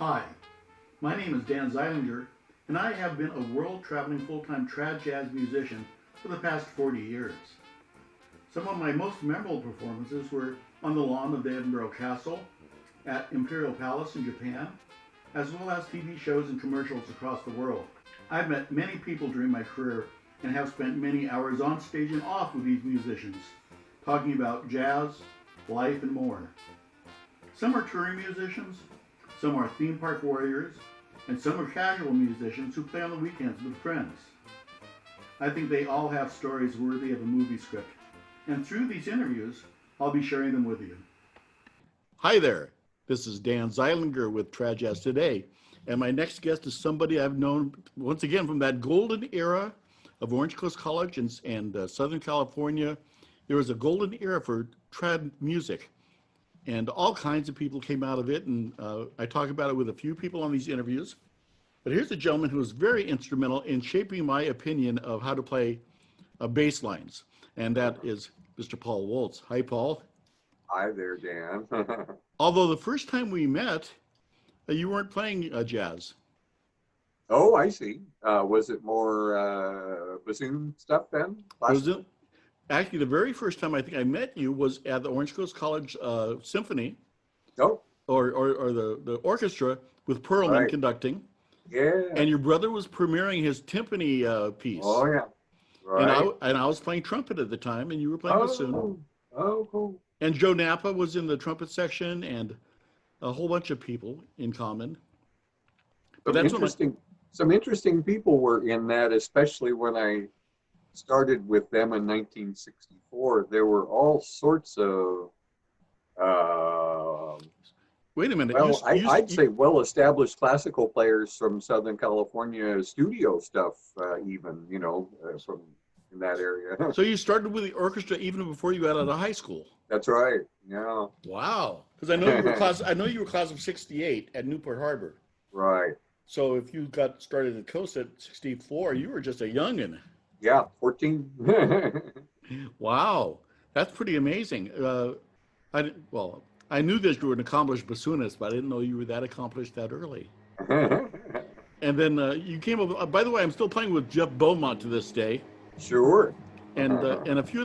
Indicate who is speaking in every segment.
Speaker 1: Hi, my name is Dan Zeilinger, and I have been a world-traveling full-time trad jazz musician for the past 40 years. Some of my most memorable performances were on the lawn of the Edinburgh Castle, at Imperial Palace in Japan, as well as TV shows and commercials across the world. I've met many people during my career and have spent many hours on stage and off with these musicians, talking about jazz, life, and more. Some are touring musicians, some are theme park warriors, and some are casual musicians who play on the weekends with friends. I think they all have stories worthy of a movie script, and through these interviews, I'll be sharing them with you. Hi there, this is Dan Zeilinger with Trad Jazz Today, and my next guest is somebody I've known, once again, from that golden era of Orange Coast College and Southern California. There was a golden era for trad music, and all kinds of people came out of it, and I talk about it with a few people on these interviews. But here's a gentleman who was very instrumental in shaping my opinion of how to play bass lines, and that is Mr. Paul Woltz. Hi, Paul.
Speaker 2: Hi there, Dan.
Speaker 1: Although the first time we met, you weren't playing jazz.
Speaker 2: Oh, I see. Was it more bassoon stuff then?
Speaker 1: Actually, the very first time I think I met you was at the Orange Coast College Symphony,
Speaker 2: Oh,
Speaker 1: or the orchestra with Perlman
Speaker 2: right.
Speaker 1: conducting.
Speaker 2: Yeah.
Speaker 1: And your brother was premiering his timpani piece.
Speaker 2: Oh, yeah. Right.
Speaker 1: And I was playing trumpet at the time, and you were playing bassoon.
Speaker 2: Oh, cool.
Speaker 1: And Joe Napa was in the trumpet section, and a whole bunch of people in common. But
Speaker 2: Some interesting people were in that, especially when I started with them in 1964. There were all sorts of
Speaker 1: wait a minute.
Speaker 2: Well, I'd say well-established classical players from Southern California studio stuff, even, from in that area.
Speaker 1: So you started with the orchestra even before you got out of high school.
Speaker 2: That's right. Yeah.
Speaker 1: Wow. Because I know you were class of '68 at Newport Harbor.
Speaker 2: Right.
Speaker 1: So if you got started at Coast at '64, you were just a youngin'.
Speaker 2: Yeah, 14.
Speaker 1: Wow, that's pretty amazing. I knew that you were an accomplished bassoonist, but I didn't know you were that accomplished that early. And then you came up. By the way, I'm still playing with Jeff Beaumont to this day.
Speaker 2: Sure.
Speaker 1: And a few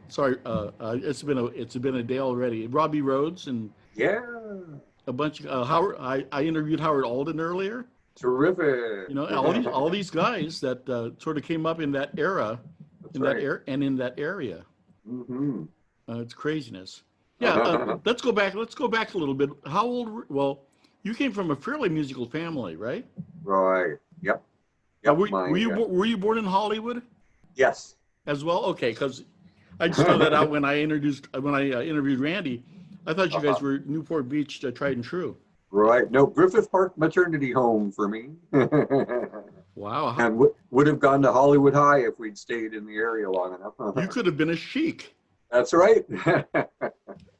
Speaker 1: sorry, it's been a day already. Robbie Rhodes and
Speaker 2: yeah,
Speaker 1: a bunch of Howard. I interviewed Howard Alden earlier.
Speaker 2: Terrific.
Speaker 1: All these guys that sort of came up in that era, in that area.
Speaker 2: Mm-hmm.
Speaker 1: It's craziness. Yeah. Let's go back a little bit. How old? Well, you came from a fairly musical family, right?
Speaker 2: Right. Yep.
Speaker 1: Were you born in Hollywood?
Speaker 2: Yes.
Speaker 1: As well? Okay, because I just found that out when I interviewed Randy. I thought you guys were Newport Beach tried and true.
Speaker 2: Right. No, Griffith Park Maternity Home for me.
Speaker 1: Wow.
Speaker 2: And would have gone to Hollywood High if we'd stayed in the area long enough.
Speaker 1: You could have been a sheik.
Speaker 2: That's right.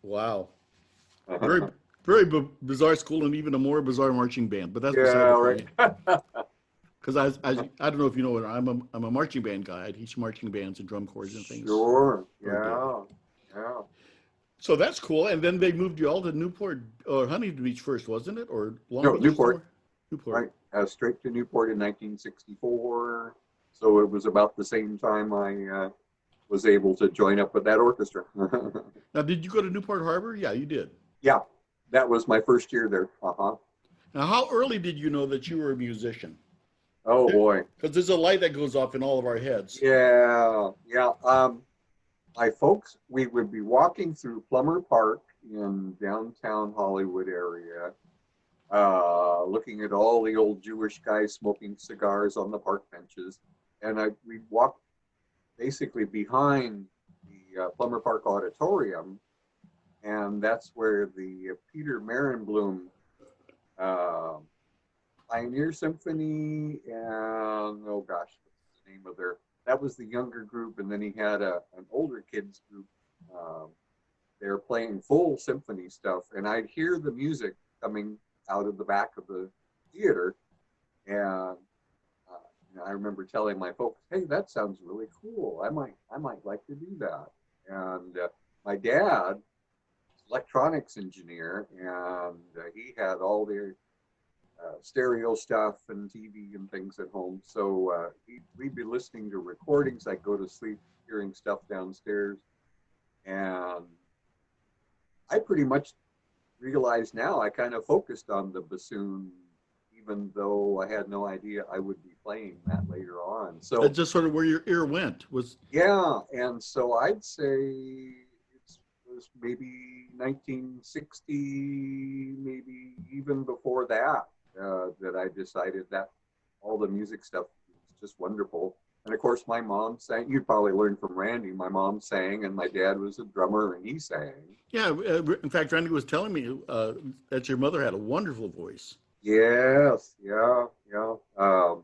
Speaker 1: Wow. Very, very bizarre school and even a more bizarre marching band. But that's
Speaker 2: right.
Speaker 1: Because I don't know if you know it. I'm a marching band guy. I teach marching bands and drum corps and things.
Speaker 2: Sure. Yeah.
Speaker 1: So that's cool. And then they moved you all to Newport or Huntington Beach first, wasn't it? Or Long Beach?
Speaker 2: Newport.
Speaker 1: Newport.
Speaker 2: Right. Straight to Newport in 1964. So it was about the same time I was able to join up with that orchestra.
Speaker 1: Now, did you go to Newport Harbor? Yeah, you did.
Speaker 2: Yeah. That was my first year there.
Speaker 1: Now, how early did you know that you were a musician?
Speaker 2: Oh, boy.
Speaker 1: Because there's a light that goes off in all of our heads.
Speaker 2: Yeah. My folks, we would be walking through Plummer Park in downtown Hollywood area, looking at all the old Jewish guys smoking cigars on the park benches. And we'd walk basically behind the Plummer Park Auditorium. And that's where the Peter Marenblum Pioneer Symphony and, oh gosh, what's the name of that was the younger group, and then he had an older kids group. They were playing full symphony stuff, and I'd hear the music coming out of the back of the theater, and I remember telling my folks, "Hey, that sounds really cool. I might like to do that." And my dad electronics engineer, and he had all the stereo stuff and TV and things at home. So we'd be listening to recordings. I'd go to sleep hearing stuff downstairs. And I pretty much realized now I kind of focused on the bassoon, even though I had no idea I would be playing that later on. So
Speaker 1: That's just sort of where your ear went. Was
Speaker 2: yeah, and so I'd say it was maybe 1960, maybe even before that, that I decided that all the music stuff was just wonderful. And of course, my mom sang. You'd probably learned from Randy. My mom sang, and my dad was a drummer, and he sang.
Speaker 1: yeah. In fact, Randy was telling me that your mother had a wonderful voice.
Speaker 2: Yes, yeah, yeah. And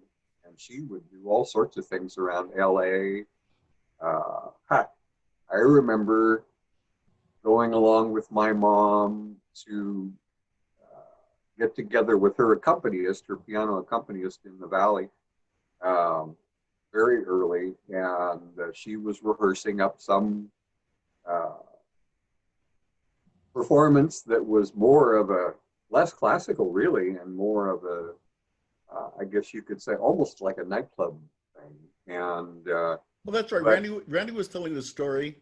Speaker 2: she would do all sorts of things around LA. I remember going along with my mom to get together with her accompanist, her piano accompanist in the Valley, very early, and she was rehearsing up some performance that was more of a less classical, really, and more of a, I guess you could say, almost like a nightclub thing. And
Speaker 1: Well, that's right.
Speaker 2: but,
Speaker 1: Randy was telling the story.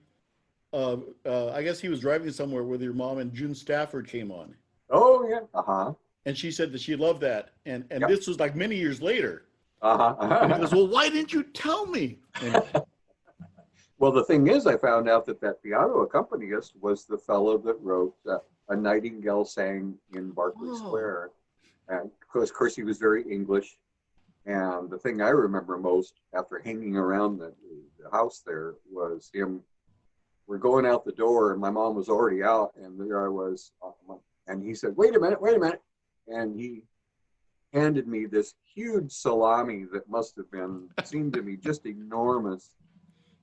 Speaker 1: I guess he was driving somewhere with your mom, and June Stafford came on,
Speaker 2: oh yeah, uh-huh,
Speaker 1: and she said that she loved that. And
Speaker 2: yep,
Speaker 1: this was like many years later. And he
Speaker 2: uh-huh.
Speaker 1: goes, "Well, why didn't you tell me?" And
Speaker 2: Well, the thing is, I found out that that piano accompanist was the fellow that wrote A Nightingale Sang in Berkeley
Speaker 1: oh,
Speaker 2: Square. And of course, he was very English. And the thing I remember most after hanging around the house there was him. We're going out the door, and my mom was already out, and there I was. And he said, wait a minute, wait a minute. And he handed me this huge salami that must have been, seemed to me just enormous,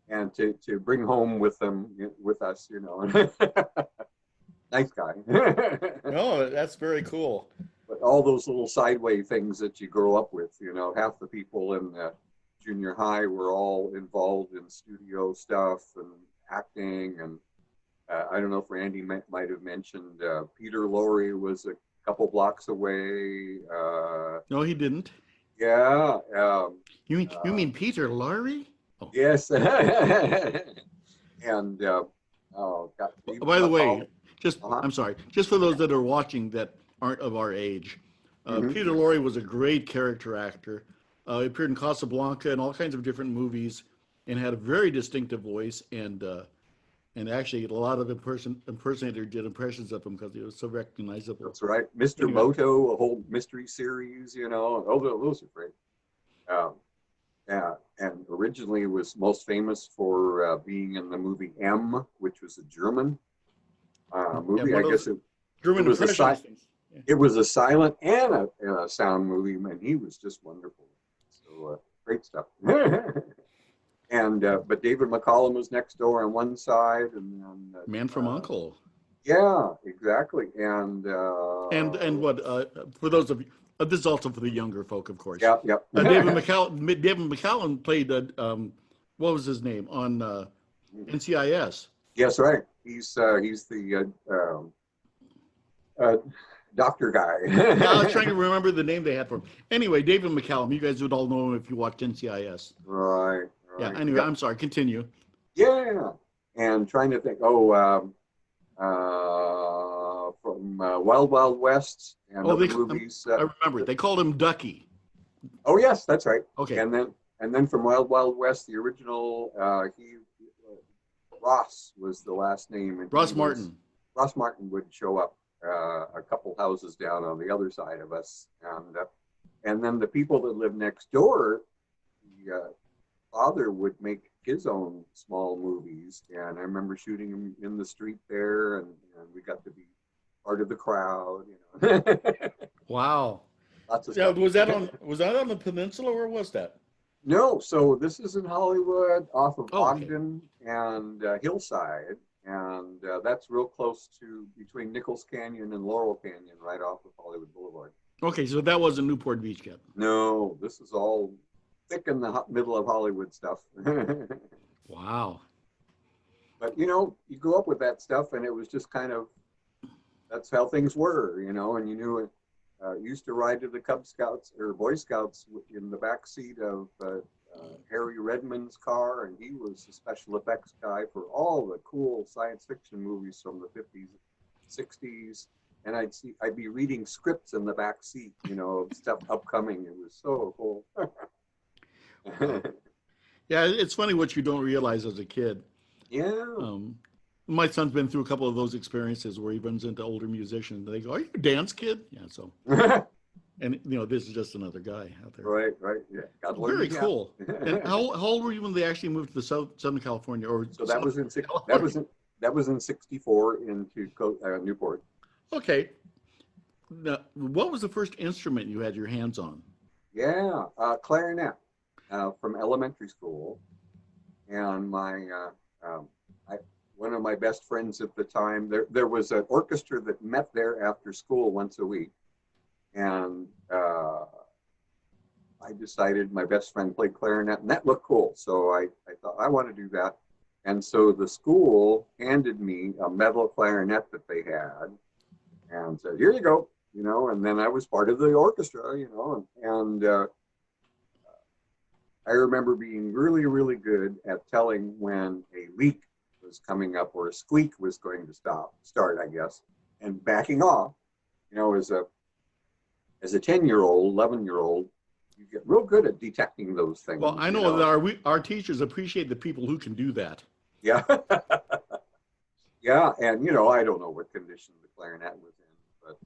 Speaker 2: and to bring home with them, with us, you know. Nice guy.
Speaker 1: no, that's very cool.
Speaker 2: But all those little sideway things that you grow up with, you know, half the people in junior high were all involved in studio stuff and acting. And I don't know if Randy might have mentioned Peter Lorre was a couple blocks away.
Speaker 1: No, he didn't.
Speaker 2: Yeah.
Speaker 1: You mean Peter Lorre? Oh,
Speaker 2: Yes. And oh, got David
Speaker 1: by the way,
Speaker 2: McCall.
Speaker 1: just
Speaker 2: Uh-huh.
Speaker 1: I'm sorry, just for those that are watching that aren't of our age,
Speaker 2: Mm-hmm.
Speaker 1: Peter Lorre was a great character actor. He appeared in Casablanca and all kinds of different movies, and had a very distinctive voice. And actually, a lot of impersonators did impressions of him because he was so recognizable.
Speaker 2: That's right. Mr.
Speaker 1: Anyway,
Speaker 2: Moto, a whole mystery series, you know. Oh, those are great. Um, yeah, and originally was most famous for being in the movie M, which was a German
Speaker 1: yeah,
Speaker 2: movie.
Speaker 1: one
Speaker 2: I
Speaker 1: of those
Speaker 2: guess it
Speaker 1: German
Speaker 2: was a
Speaker 1: impressionist things. Yeah.
Speaker 2: it was a silent and a sound movie, and he was just wonderful. So great stuff. And but David McCallum was next door on one side, and then
Speaker 1: Man from Uncle.
Speaker 2: yeah, exactly, and
Speaker 1: And what for those of you, this is also for the younger folk, of course.
Speaker 2: yeah,
Speaker 1: David
Speaker 2: yep.
Speaker 1: McCallum played what was his name on NCIS.
Speaker 2: Yes, right. He's the uh, doctor
Speaker 1: Yeah, I was trying
Speaker 2: guy.
Speaker 1: to remember the name they had for him. Anyway, David McCallum. You guys would all know him if you watched NCIS.
Speaker 2: Right,
Speaker 1: Yeah.
Speaker 2: right.
Speaker 1: Anyway,
Speaker 2: Yep.
Speaker 1: I'm sorry. Continue.
Speaker 2: Yeah. And trying to think, from Wild Wild West and
Speaker 1: Oh,
Speaker 2: other movies.
Speaker 1: I remember. They called him Ducky.
Speaker 2: Oh, yes, that's right.
Speaker 1: Okay.
Speaker 2: And then from Wild Wild West, the original, Ross was the last name, and
Speaker 1: Ross Martin.
Speaker 2: Ross Martin would show up a couple houses down on the other side of us, and then the people that lived next door, the father would make his own small movies, and I remember shooting them in the street there, and we got to be part of the crowd, you know.
Speaker 1: Wow.
Speaker 2: Lots of
Speaker 1: Yeah.
Speaker 2: stuff.
Speaker 1: Was that on the peninsula? Where was that?
Speaker 2: No, so this is in Hollywood, off of
Speaker 1: Oh, okay.
Speaker 2: Ogden and Hillside, and that's real close to between Nichols Canyon and Laurel Canyon, right off of Hollywood Boulevard.
Speaker 1: Okay. So that wasn't Newport Beach yet.
Speaker 2: No, this is all thick in the middle of Hollywood stuff.
Speaker 1: Wow.
Speaker 2: But you know, you grew up with that stuff, and it was just kind of that's how things were, you know, and you knew it. Used to ride to the Cub Scouts or Boy Scouts in the back seat of Harry Redmond's car, and he was the special effects guy for all the cool science fiction movies from the 50s, 60s. And I'd be reading scripts in the back seat, you know, of stuff upcoming. It was so cool.
Speaker 1: Wow. Yeah, it's funny what you don't realize as a kid.
Speaker 2: Yeah.
Speaker 1: My son's been through a couple of those experiences where he runs into older musicians. They go, "Are you a dance kid?" Yeah. So, and you know, this is just another guy out there.
Speaker 2: Right, right. Yeah. God learn
Speaker 1: Very
Speaker 2: it, yeah.
Speaker 1: cool. And how old were you when they actually moved to the Southern California? Or
Speaker 2: So that was in that was in '64 into Newport.
Speaker 1: Okay. Now, what was the first instrument you had your hands on?
Speaker 2: Yeah, clarinet from elementary school, and one of my best friends at the time. There was an orchestra that met there after school once a week, and I decided my best friend played clarinet, and that looked cool. So I thought I want to do that, and so the school handed me a metal clarinet that they had, and said, "Here you go." You know, and then I was part of the orchestra, you know, and I remember being really, really good at telling when a leak was coming up or a squeak was going to start, I guess, and backing off. You know, as a 10-year-old, 11-year-old, you get real good at detecting those things.
Speaker 1: Well, I know that our teachers appreciate the people who can do that.
Speaker 2: Yeah. Yeah, and you know, I don't know what condition the clarinet was in, but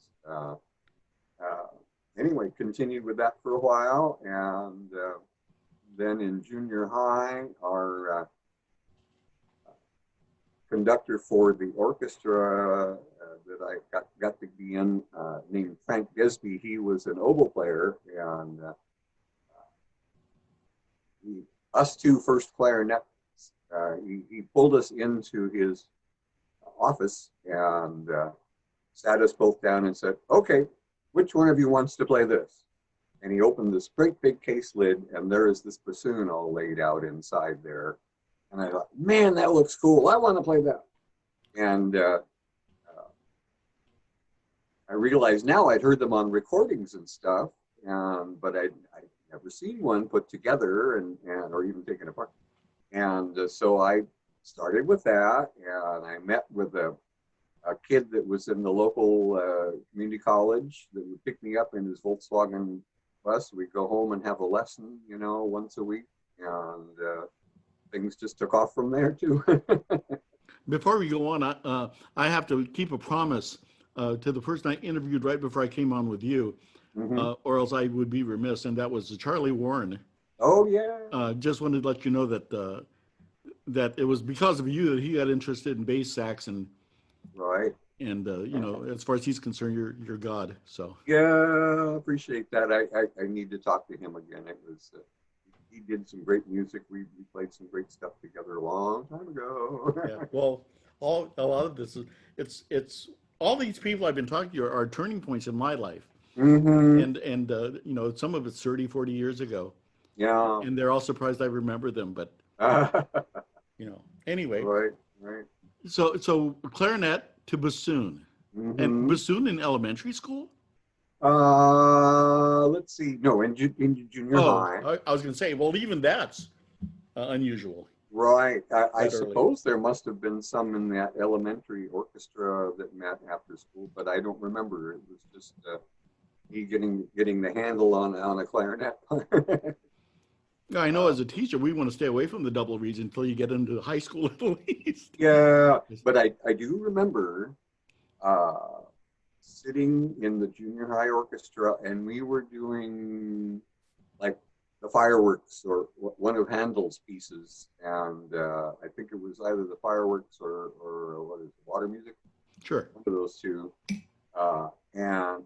Speaker 2: anyway, continued with that for a while, and then in junior high, our conductor for the orchestra that I got to be in, named Frank Gesby, he was an oboe player, and us two first clarinets, he pulled us into his office and sat us both down and said, "Okay, which one of you wants to play this?" And he opened this great big case lid, and there is this bassoon all laid out inside there. And I thought, man, that looks cool. I want to play that. And I realized now I'd heard them on recordings and stuff, but I'd never seen one put together and or even taken apart. And so I started with that, and I met with a kid that was in the local community college that would pick me up in his Volkswagen bus. We'd go home and have a lesson, you know, once a week, and things just took off from there too.
Speaker 1: Before we go on, I have to keep a promise to the person I interviewed right before I came on with you, or else I would be remiss, and that was Charlie Warren.
Speaker 2: Oh yeah.
Speaker 1: Just wanted to let you know that that it was because of you that he got interested in bass sax, and
Speaker 2: right.
Speaker 1: And you know, as far as he's concerned, you're God. So
Speaker 2: yeah, appreciate that. I need to talk to him again. It was he did some great music. We played some great stuff together a long time ago.
Speaker 1: Yeah. Well, a lot of this is it's all these people I've been talking to are turning points in my life. And you know, some of it's 30, 40 years ago.
Speaker 2: Yeah.
Speaker 1: And they're all surprised I remember them, but you know, anyway.
Speaker 2: Right, right.
Speaker 1: So clarinet to bassoon. And bassoon in elementary school?
Speaker 2: Let's see. No, in junior high.
Speaker 1: I was going to say, well, even that's unusual.
Speaker 2: Right. I suppose there must have been some in that elementary orchestra that met after school, but I don't remember. It was just me getting the handle on a clarinet.
Speaker 1: I know as a teacher, we want to stay away from the double reeds until you get into high school at least.
Speaker 2: Yeah, but I do remember sitting in the junior high orchestra, and we were doing like the fireworks or one of Handel's pieces, and I think it was either the fireworks or what is it, water music?
Speaker 1: Sure.
Speaker 2: One of those two, and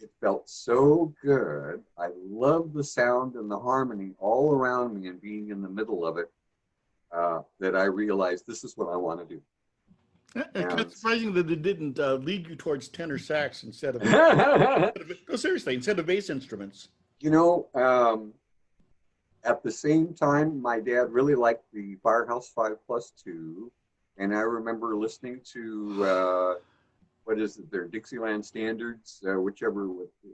Speaker 2: it felt so good. I loved the sound and the harmony all around me and being in the middle of it, that I realized this is what I want to do.
Speaker 1: It's surprising that it didn't lead you towards tenor sax instead of no, seriously, instead of bass instruments.
Speaker 2: You know, at the same time, my dad really liked the Firehouse 5+2, And I remember listening to, what is it, their Dixieland Standards, whichever what the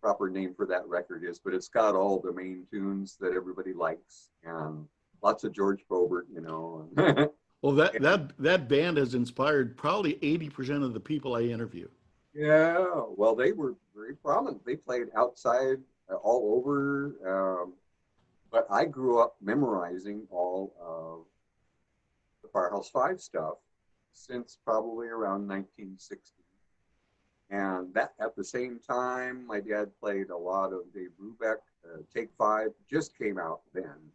Speaker 2: proper name for that record is, but it's got all the main tunes that everybody likes and lots of George Probert, you know.
Speaker 1: Well, that band has inspired probably 80% of the people I interview.
Speaker 2: Yeah, well, they were very prominent. They played outside all over, but I grew up memorizing all of the Firehouse Five stuff since probably around 1960. And that at the same time, my dad played a lot of Dave Brubeck. Take Five just came out then,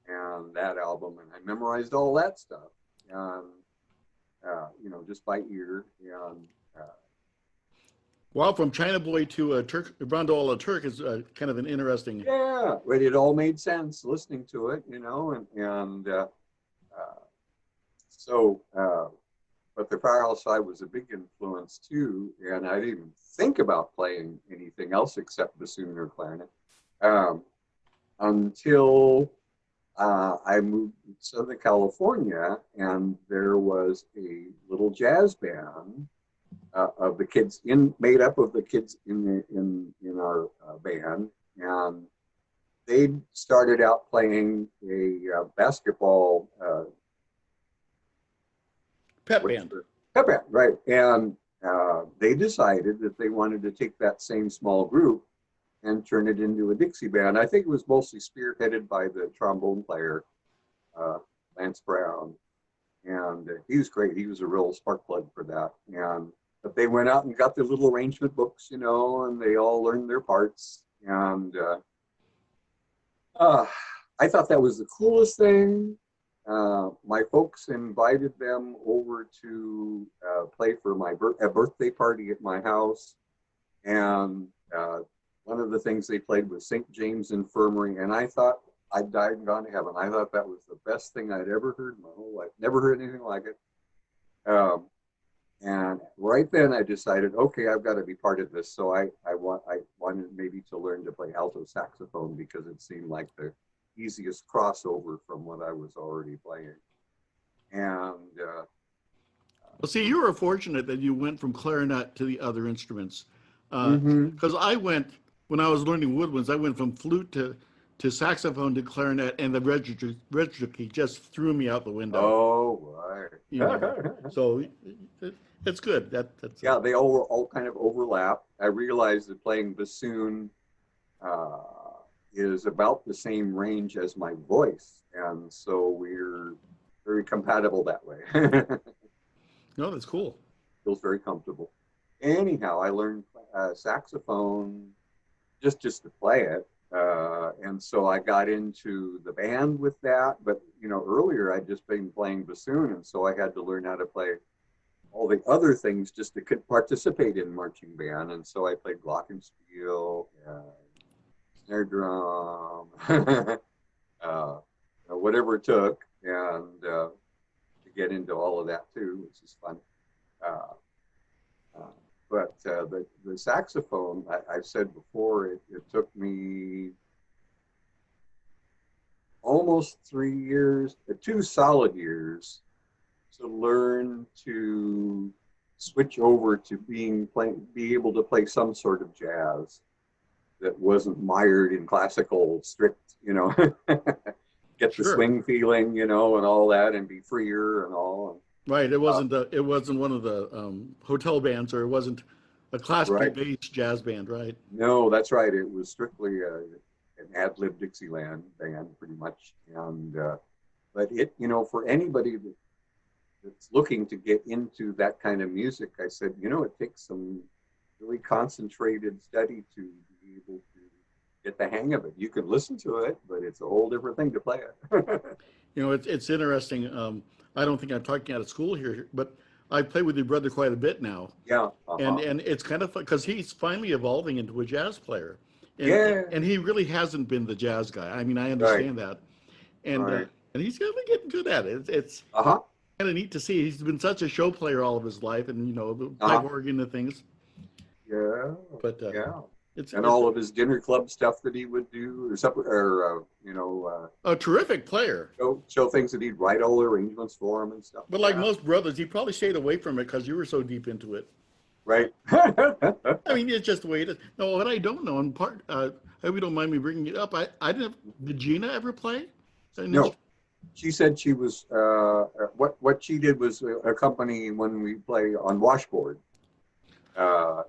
Speaker 2: and that album, and I memorized all that stuff, and you know, just by ear. And
Speaker 1: Well, from China Boy to Rondo a la Turk is kind of an interesting.
Speaker 2: yeah, but it all made sense listening to it, you know, so. But the Firehouse Five was a big influence too, and I didn't even think about playing anything else except bassoon or clarinet until I moved to Southern California, and there was a little jazz band of the kids made up of the kids in our band, and they started out playing a basketball.
Speaker 1: Pep band.
Speaker 2: Pep band, right. And they decided that they wanted to take that same small group and turn it into a Dixie band. I think it was mostly spearheaded by the trombone player, Lance Brown. And he was great. He was a real spark plug for that. But they went out and got their little arrangement books, you know, and they all learned their parts. And I thought that was the coolest thing. My folks invited them over to play for a birthday party at my house, and one of the things they played was St. James Infirmary, and I thought I'd died and gone to heaven. I thought that was the best thing I'd ever heard in my whole life. Never heard anything like it. And right then I decided, okay, I've got to be part of this. So I wanted maybe to learn to play alto saxophone because it seemed like the easiest crossover from what I was already playing. And
Speaker 1: well, see, you were fortunate that you went from clarinet to the other instruments. Because I went, when I was learning woodwinds, I went from flute to saxophone to clarinet, and the register just threw me out the window.
Speaker 2: Oh, right.
Speaker 1: You know, so it's good. That's
Speaker 2: yeah, they all kind of overlap. I realized that playing bassoon is about the same range as my voice, and so we're very compatible that way.
Speaker 1: No, that's cool.
Speaker 2: Feels very comfortable. Anyhow, I learned saxophone just to play it, and so I got into the band with that. But you know, earlier I'd just been playing bassoon, and so I had to learn how to play all the other things just to participate in marching band. And so I played glockenspiel, snare drum, whatever it took, and to get into all of that too, which is fun. But the saxophone, I've said before, it took me almost 3 years, 2 solid years, to learn to switch over to be able to play some sort of jazz that wasn't mired in classical strict, you know, get the swing feeling, you know, and all that, and be freer and all.
Speaker 1: Right. It wasn't it wasn't one of the hotel bands, or it wasn't a classically based jazz band, right?
Speaker 2: No, that's right. It was strictly an ad-lib Dixieland band, pretty much. And but it, you know, for anybody that's looking to get into that kind of music, I said, you know, it takes some really concentrated study to be able to get the hang of it. You can listen to it, but it's a whole different thing to play it.
Speaker 1: You know, it's interesting. I don't think I'm talking out of school here, but I play with your brother quite a bit now.
Speaker 2: Yeah.
Speaker 1: And it's kind of fun because he's finally evolving into a jazz player. And,
Speaker 2: yeah.
Speaker 1: And he really hasn't been the jazz guy. I mean, I understand that. And and he's really getting good at it. It's kind of neat to see. He's been such a show player all of his life, and you know, play organ and things.
Speaker 2: Yeah.
Speaker 1: But
Speaker 2: and all of his dinner club stuff that he would do, or supper, or
Speaker 1: a terrific player.
Speaker 2: show things that he'd write all the arrangements for him and stuff.
Speaker 1: But like most brothers, he probably stayed away from it because you were so deep into it.
Speaker 2: Right.
Speaker 1: I mean, it's just the way it is. No, what I don't know, in part, I hope you don't mind me bringing it up. I didn't. Did Gina ever play?
Speaker 2: No. She said she was. What she did was accompany when we play on washboard.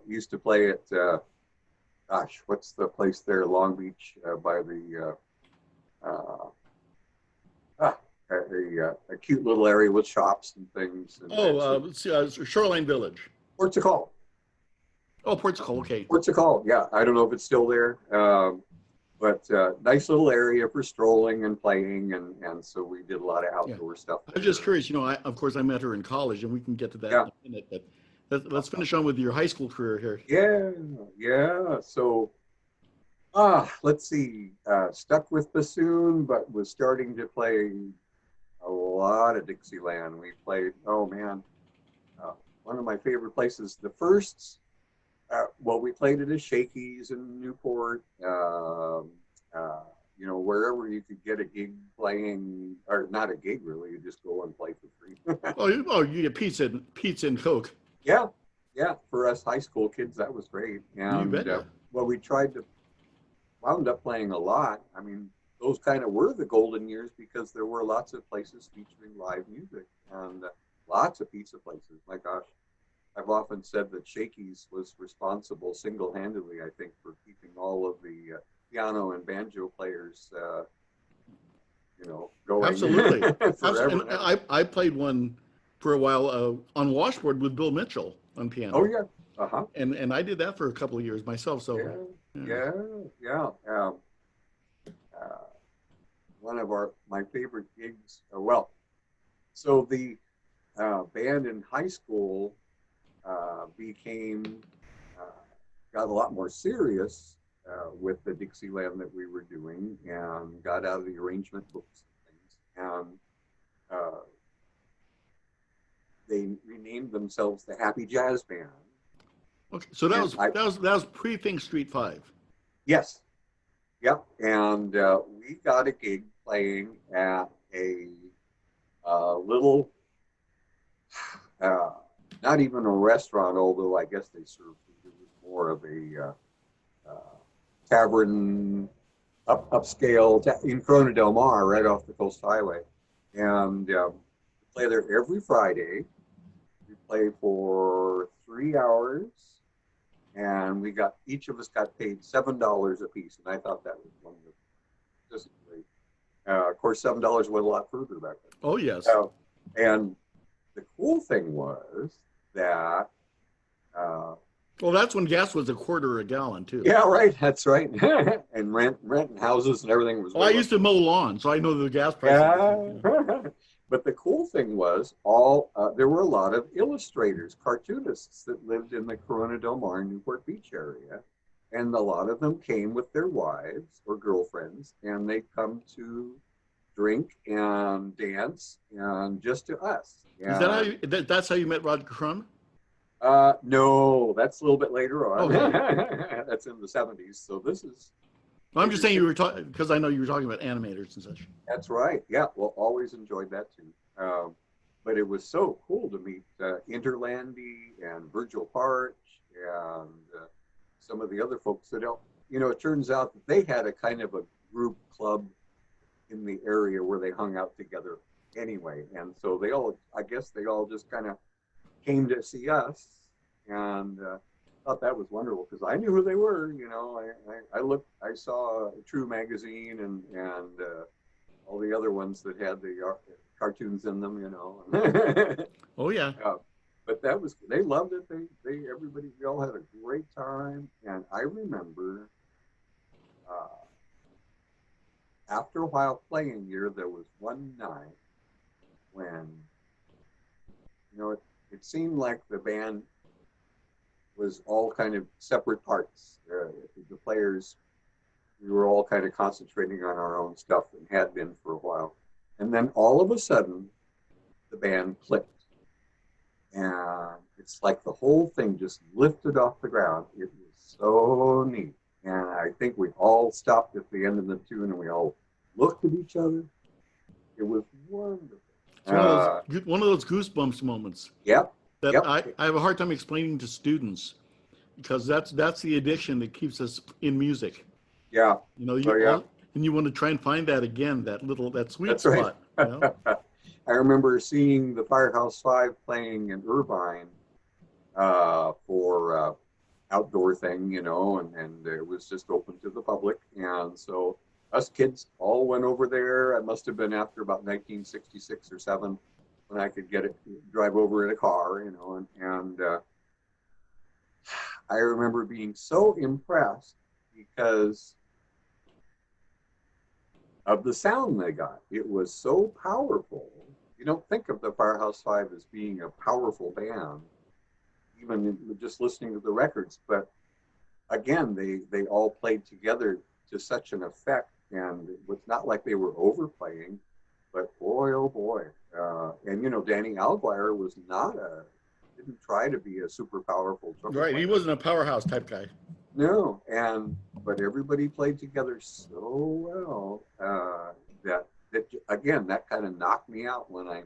Speaker 2: Used to play at. Gosh, what's the place there? Long Beach by the. A cute little area with shops and things. And
Speaker 1: Shoreline Village.
Speaker 2: Portugal.
Speaker 1: Oh, Portugal. Okay.
Speaker 2: Portugal. Yeah, I don't know if it's still there, but nice little area for strolling and playing, and so we did a lot of outdoor stuff.
Speaker 1: I was just curious. Of course, I met her in college, and we can get to that in a minute. But let's finish on with your high school career here.
Speaker 2: Yeah. So, let's see. Stuck with bassoon, but was starting to play a lot of Dixieland. We played. Oh man. One of my favorite places, the Firsts. We played it at Shakey's in Newport. Wherever you could get a gig playing, or not a gig really, you just go and play for free.
Speaker 1: You get pizza and Coke.
Speaker 2: Yeah. For us high school kids, that was great. And we wound up playing a lot. I mean, those kind of were the golden years because there were lots of places featuring live music and lots of pizza places. My gosh. I've often said that Shakey's was responsible single-handedly, I think, for keeping all of the piano and banjo players, going.
Speaker 1: Absolutely. I played one for a while on washboard with Bill Mitchell on piano.
Speaker 2: Oh yeah.
Speaker 1: And I did that for a couple of years myself. So
Speaker 2: yeah. One of my favorite gigs. So the band in high school. Got a lot more serious with the Dixieland that we were doing and got out of the arrangement books and things. And they renamed themselves the Happy Jazz Band.
Speaker 1: Okay, so that was pre-Think Street 5.
Speaker 2: Yes. Yep. And we got a gig playing at a little. Not even a restaurant, although I guess they served food. It was more of a tavern, upscale in Corona Del Mar, right off the Coast Highway. And we play there every Friday. We play for 3 hours, and each of us got paid $7 a piece, and I thought that was wonderful. Just great. Of course, $7 went a lot further back then.
Speaker 1: Oh yes.
Speaker 2: And the cool thing was that
Speaker 1: that's when gas was $0.25 a gallon too.
Speaker 2: Yeah, right. That's right. And rent and houses and everything was.
Speaker 1: I used to mow lawns, so I know the gas prices.
Speaker 2: Yeah. But the cool thing was there were a lot of illustrators, cartoonists that lived in the Corona Del Mar, Newport Beach area, and a lot of them came with their wives or girlfriends, and they come to drink and dance and just to us.
Speaker 1: Is that that's how you met Roger Crum?
Speaker 2: No, that's a little bit later on.
Speaker 1: Okay.
Speaker 2: That's in the 70s. So this is.
Speaker 1: Well, I'm just saying you were talking because I know you were talking about animators and such.
Speaker 2: That's right. Yeah. Well, always enjoyed that too. But it was so cool to meet Interlandi and Virgil Parch and some of the other folks that it turns out that they had a kind of a group club in the area where they hung out together anyway. And so I guess they all just kind of came to see us, and thought that was wonderful because I knew who they were. I saw True Magazine and all the other ones that had the cartoons in them.
Speaker 1: Oh yeah.
Speaker 2: But they loved it. We all had a great time, and I remember. After a while playing here, there was one night when, it seemed like the band was all kind of separate parts. The players, we were all kind of concentrating on our own stuff and had been for a while. And then all of a sudden, the band clicked. And it's like the whole thing just lifted off the ground. It was so neat. And I think we all stopped at the end of the tune and we all looked at each other. It was wonderful.
Speaker 1: It's one of those goosebumps moments
Speaker 2: Yep,
Speaker 1: that
Speaker 2: yep,
Speaker 1: I have a hard time explaining to students, because that's the addiction that keeps us in music.
Speaker 2: yeah.
Speaker 1: You know,
Speaker 2: Oh, yeah.
Speaker 1: and you want to try and find that again, that sweet
Speaker 2: That's right.
Speaker 1: spot. You know?
Speaker 2: I remember seeing the Firehouse Five playing in Irvine for outdoor thing, you know, and it was just open to the public. And so us kids all went over there. It must have been after about 1966 or 7 when I could drive over in a car, you know, and I remember being so impressed because of the sound they got. It was so powerful. You don't think of the Firehouse Five as being a powerful band, even just listening to the records. But again, they all played together to such an effect, and it was not like they were overplaying. But boy, oh boy, and you know, Danny Alguire didn't try to be a super powerful trumpet
Speaker 1: Right.
Speaker 2: player.
Speaker 1: He wasn't a powerhouse type guy.
Speaker 2: No, but everybody played together so well that again, that kind of knocked me out when I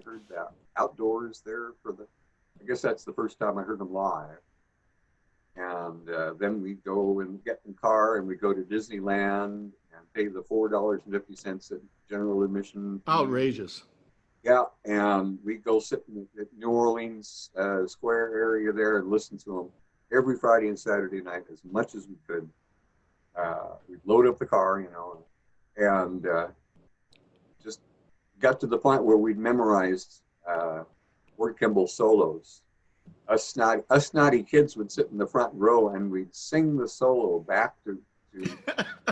Speaker 2: heard that outdoors there I guess that's the first time I heard them live. And then we go and get in the car and we go to Disneyland and pay the $4.50 at general admission.
Speaker 1: Outrageous.
Speaker 2: Yeah, and we go sit in the New Orleans Square area there and listen to them every Friday and Saturday night as much as we could. We'd load up the car, you know, and just got to the point where we'd memorized Ward Kimball solos. Us snotty kids would sit in the front row and we'd sing the solo back to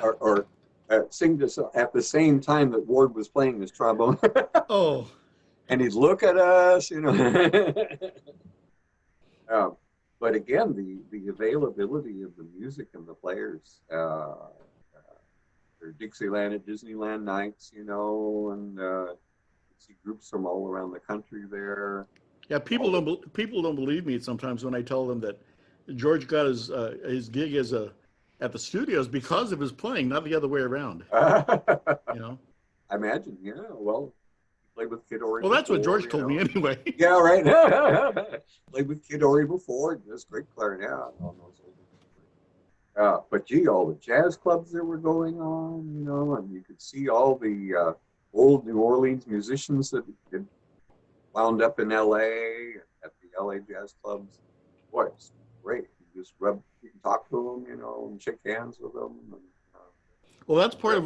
Speaker 2: or sing this at the same time that Ward was playing his trombone.
Speaker 1: Oh.
Speaker 2: And he'd look at us, you know. But again, the availability of the music and the players, their Dixieland at Disneyland nights, you know, and see groups from all around the country there.
Speaker 1: Yeah, people don't believe me sometimes when I tell them that George got his gig at the studios because of his playing, not the other way around. You know.
Speaker 2: I imagine, yeah. Well, played with Kid Ory.
Speaker 1: Well, that's what George told me anyway.
Speaker 2: Yeah, right. Played with Kid Ory before. That's great clarinet. But gee, all the jazz clubs that were going on, you know, and you could see all the old New Orleans musicians that had wound up in L.A. at the L.A. jazz clubs. Boy, it's great. You can talk to them, you know, and shake hands with them. And,
Speaker 1: well, that's part of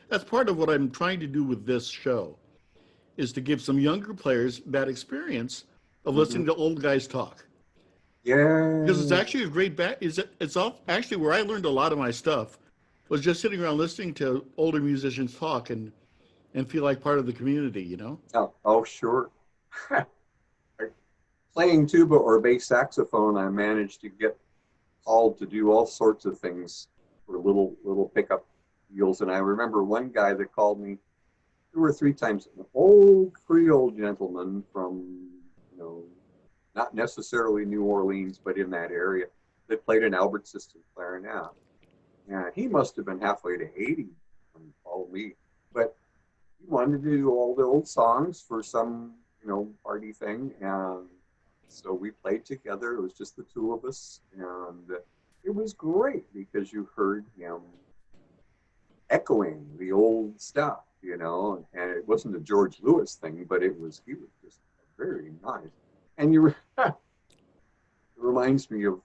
Speaker 1: that's part of what I'm trying to do with this show, is to give some younger players that experience of listening to old guys talk.
Speaker 2: Yeah.
Speaker 1: Because it's actually a great actually where I learned a lot of my stuff was just sitting around listening to older musicians talk and feel like part of the community, you know?
Speaker 2: Oh sure. Playing tuba or bass saxophone, I managed to get called to do all sorts of things for little pickup deals. And I remember one guy that called me 2 or 3 times, an old Creole gentleman from, you know, not necessarily New Orleans, but in that area, that played an Albert system clarinet. And he must have been halfway to 80 when he called me. But he wanted to do all the old songs for some, you know, party thing. And so we played together. It was just the 2 of us. And it was great because you heard him echoing the old stuff, you know, and it wasn't a George Lewis thing, but he was just very nice. And it reminds me of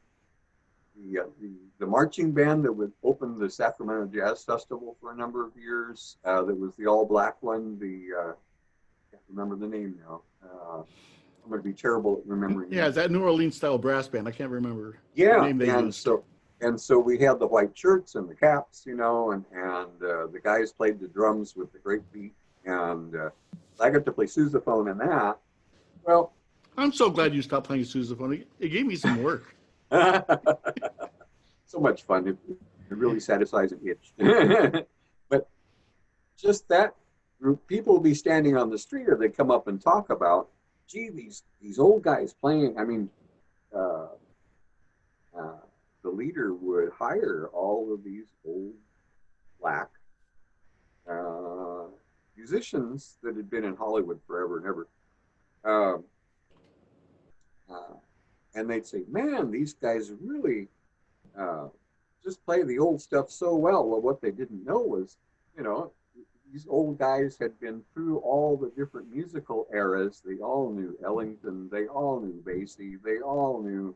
Speaker 2: the marching band that would open the Sacramento Jazz Festival for a number of years. That was the all black one. I can't remember the name now. I'm going to be terrible at remembering.
Speaker 1: Yeah, it's that New Orleans style brass band. I can't remember
Speaker 2: the name
Speaker 1: they used.
Speaker 2: So we had the white shirts and the caps, you know, and the guys played the drums with the great beat, and I got to play sousaphone in that. Well,
Speaker 1: I'm so glad you stopped playing sousaphone. It gave me some work.
Speaker 2: So much fun. It really satisfies an itch. But just that group, people will be standing on the street or they come up and talk about, gee, these old guys playing. I mean, the lead Peter would hire all of these old black uh, musicians that had been in Hollywood forever and ever. Um, uh, and they'd say, man, these guys really uh, just play the old stuff so well. Well, what they didn't know was, you know, these old guys had been through all the different musical eras. They all knew Ellington. They all knew Basie. They all knew,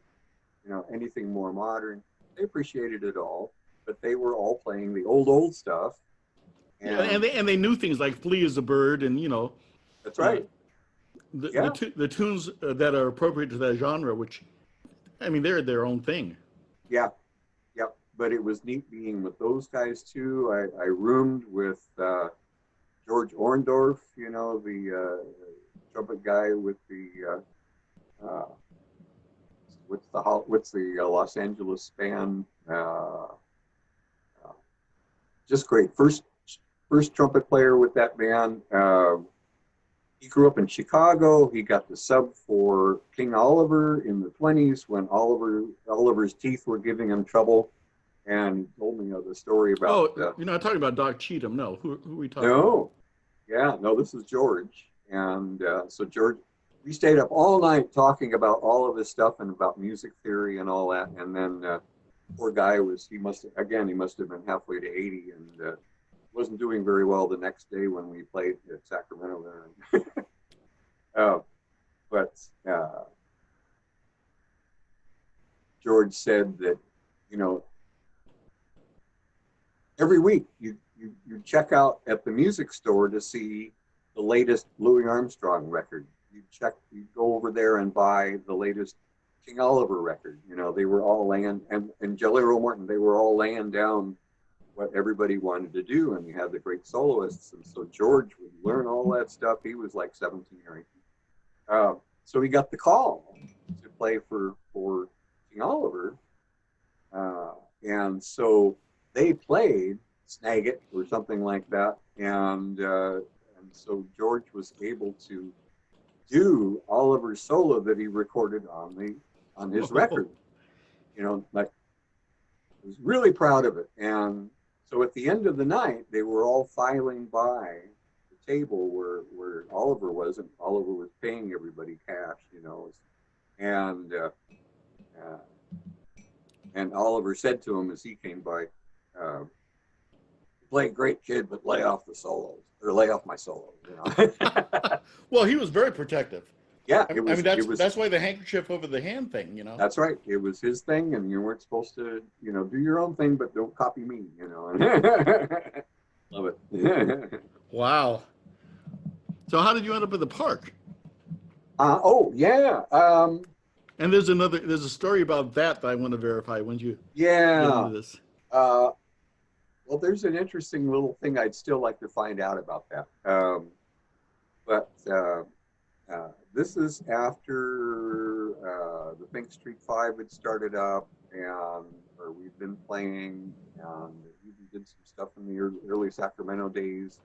Speaker 2: you know, anything more modern. They appreciated it all, but they were all playing the old stuff.
Speaker 1: Yeah,
Speaker 2: And
Speaker 1: and they knew things like "Flee as a Bird" and
Speaker 2: that's
Speaker 1: uh,
Speaker 2: right. Yeah,
Speaker 1: the tunes that are appropriate to that genre. Which, I mean, they're their own thing.
Speaker 2: yeah, yep. But it was neat being with those guys too. I roomed with George Orndorff, you know, the trumpet guy with the what's the Los Angeles band? Just great. First trumpet player with that band. He grew up in Chicago. He got the sub for King Oliver in the 20s when Oliver's teeth were giving him trouble. And he told me the story about.
Speaker 1: You're not talking about Doc Cheatham, no. Who are we talking about?
Speaker 2: No, yeah, no, this is George. And so George, we stayed up all night talking about all of his stuff and about music theory and all that. And then poor guy he must have been halfway to 80 and wasn't doing very well the next day when we played at Sacramento there. But George said that, you know, every week you check out at the music store to see the latest Louis Armstrong record. You go over there and buy the latest King Oliver record. You know, they were all laying, and Jelly Roll Morton, they were all laying down what everybody wanted to do, and you had the great soloists. And so George would learn all that stuff. He was like 17 or 18. So he got the call to play for King Oliver. And so they played Snag It or something like that. And so George was able to do Oliver's solo that he recorded on his record. You know, like, I was really proud of it. And so at the end of the night, they were all filing by the table where Oliver was, and Oliver was paying everybody cash, you know. And Oliver said to him as he came by, "Play great, kid, but lay off the solos, or lay off my solos." You know.
Speaker 1: Well, he was very protective.
Speaker 2: Yeah,
Speaker 1: that's why the handkerchief over the hand thing, you know.
Speaker 2: That's right. It was his thing, and you weren't supposed to, you know, do your own thing, but don't copy me, you know. Love it.
Speaker 1: Wow. So how did you end up at the park?
Speaker 2: Oh yeah.
Speaker 1: And there's a story about that I want to verify when you
Speaker 2: get
Speaker 1: into this.
Speaker 2: Well, there's an interesting little thing I'd still like to find out about that. But this is after the Pink Street Five had started up, or we've been playing, and we did some stuff in the early Sacramento days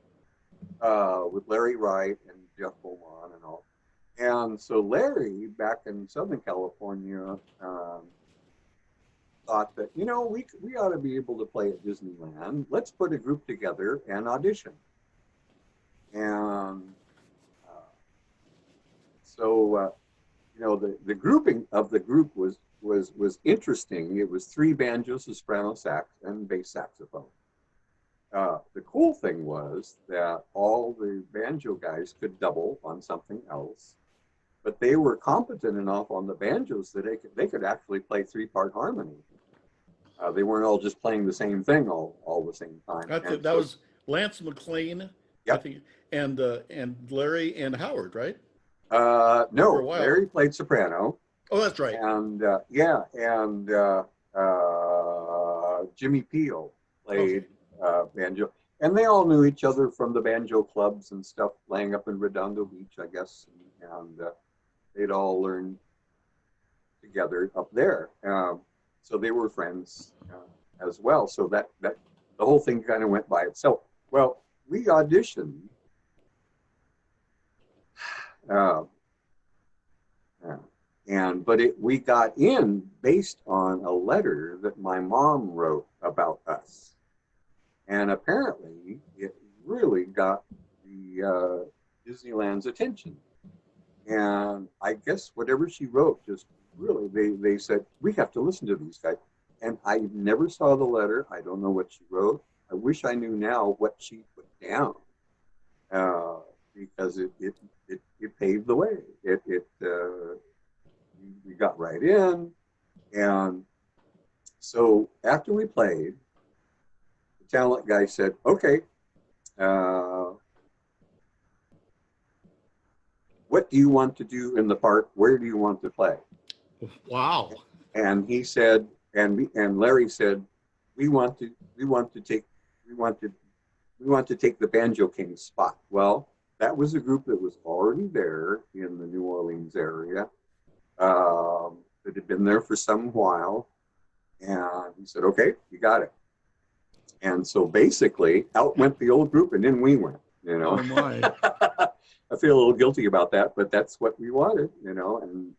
Speaker 2: with Larry Wright and Jeff Beaumont and all. And so Larry, back in Southern California, thought that, you know, we ought to be able to play at Disneyland. Let's put a group together and audition. And so, you know, the grouping of the group was interesting. It was 3 banjos, a soprano sax, and bass saxophone. The cool thing was that all the banjo guys could double on something else, but they were competent enough on the banjos that they could actually play 3-part harmony. They weren't all just playing the same thing all the same time.
Speaker 1: That was Lance McLean,
Speaker 2: yep.
Speaker 1: I think, and Larry and Howard, right?
Speaker 2: No, Larry played soprano.
Speaker 1: Oh, that's right.
Speaker 2: And Jimmy Peel played banjo. And they all knew each other from the banjo clubs and stuff, playing up in Redondo Beach, I guess. And they'd all learned together up there. So they were friends as well. So that the whole thing kind of went by itself. Well, we auditioned. We got in based on a letter that my mom wrote about us. And apparently it really got the Disneyland's attention. And I guess whatever she wrote, just really, they said, we have to listen to these guys. And I never saw the letter. I don't know what she wrote. I wish I knew now what she put down, because it paved the way. We got right in. And so after we played, the talent guy said, okay, what do you want to do in the park? Where do you want to play?
Speaker 3: Wow.
Speaker 2: And he said, and Larry said, we want to take the Banjo Kings spot. Well, that was a group that was already there in the New Orleans area, that had been there for some while. And he said, okay, you got it. And so basically out went the old group and in we went, you know.
Speaker 3: Oh my.
Speaker 2: I feel a little guilty about that, but that's what we wanted, you know. And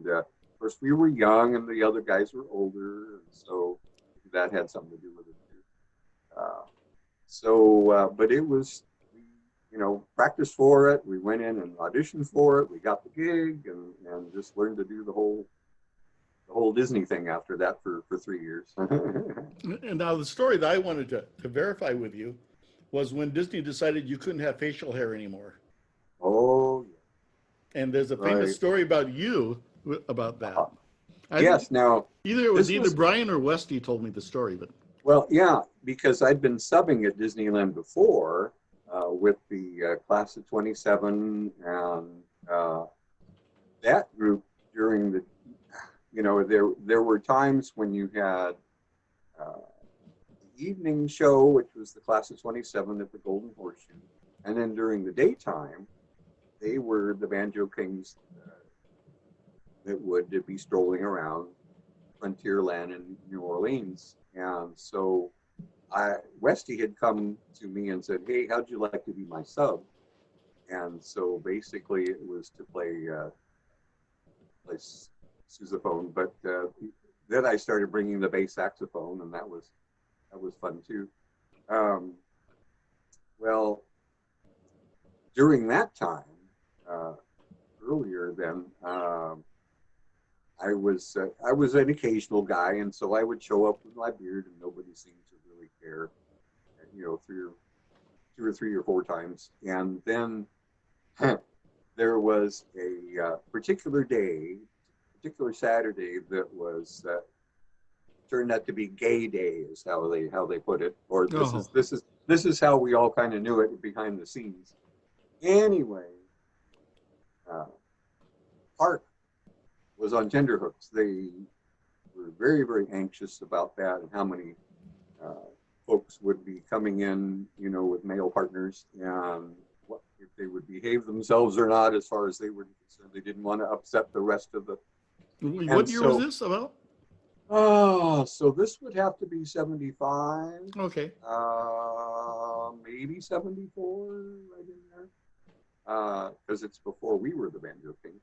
Speaker 2: of course we were young and the other guys were older, and so that had something to do with it too. But it was, you know, practiced for it. We went in and auditioned for it. We got the gig and just learned to do the whole Disney thing after that for 3 years.
Speaker 3: And now the story that I wanted to verify with you was when Disney decided you couldn't have facial hair anymore.
Speaker 2: Oh,
Speaker 3: yeah. And there's a famous story about you about that.
Speaker 2: Yes. Now,
Speaker 3: either Brian or Westy told me the story, but
Speaker 2: well, yeah, because I'd been subbing at Disneyland before with the class of 27, and that group during the, you know, there were times when you had the evening show, which was the class of 27 at the Golden Horseshoe, and then during the daytime, they were the Banjo Kings that would be strolling around Frontierland in New Orleans. And so Westy had come to me and said, hey, how'd you like to be my sub? And so basically it was to play Sousaphone, but then I started bringing the bass saxophone, and that was fun too. Well, during that time, earlier then, I was an occasional guy, and so I would show up with my beard, and nobody seemed to really care, you know, 2 or 3 or 4 times. And then there was a particular Saturday that was turned out to be Gay Day, is how they put it, or this is how we all kind of knew it behind the scenes. Anyway, Park was on tenterhooks. They were very, very anxious about that and how many folks would be coming in, you know, with male partners, and what if they would behave themselves or not, as far as they were concerned. They didn't want to upset the rest of the.
Speaker 3: What year was this about?
Speaker 2: Oh, so this would have to be 75.
Speaker 3: Okay.
Speaker 2: Maybe 74, right in there. Because it's before we were the Banjo King.